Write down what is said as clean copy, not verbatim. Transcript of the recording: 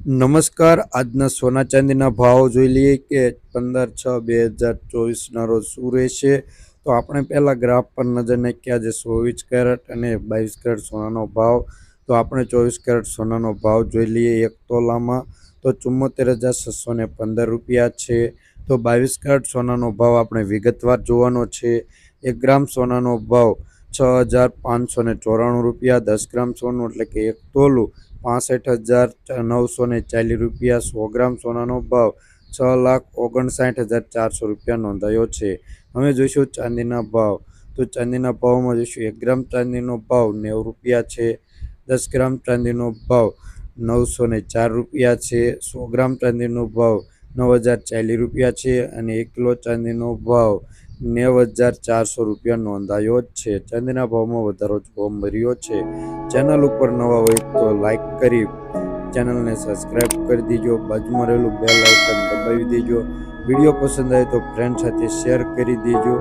નમસ્કાર, આજના સોના ચાંદીના ભાવ જોઈ લઈએ કે 15/6/2024ના રોજ શું રહેશે. તો આપણે પહેલાં ગ્રાફ પર નજર નાખીએ આજે 24 કેરેટ અને 22 કેરેટ સોનાનો ભાવ. તો આપણે 24 કેરેટ સોનાનો ભાવ જોઈ લઈએ. 1 તોલામાં તો 74,615 રૂપિયા છે. તો 22 કેરેટ સોનાનો ભાવ આપણે વિગતવાર જોવાનો છે. 1 ગ્રામ સોનાનો ભાવ 6,594 રૂપિયા. 10 ગ્રામ સોનું એટલે કે 1 તોલું 65,940 રૂપિયા. 100 ગ્રામ સોનાનો ભાવ 6,59,400 રૂપિયા નોંધાયો છે. હવે જોઈશું ચાંદીના ભાવ. તો ચાંદીના ભાવમાં જોઈશું 1 ગ્રામ ચાંદીનો ભાવ 90 રૂપિયા છે. 10 ગ્રામ ચાંદીનો ભાવ 904 રૂપિયા છે. 100 ગ્રામ ચાંદીનો ભાવ 9,040 રૂપિયા છે અને 1 કિલો ચાંદીનો ભાવ 90,400 રૂપિયા નોંધાયો છે. ચાંદીના ભાવમાં વધારો જોવા મળ્યો છે. ચેનલ ઉપર નવા હોય તો લાઈક કરી ચેનલને સબસ્ક્રાઈબ કરી દેજો. બાજુમાં રહેલું બેલ આઇકન દબાવી દેજો. વિડીયો પસંદ આવે તો ફ્રેન્ડ સાથે શેર કરી દેજો.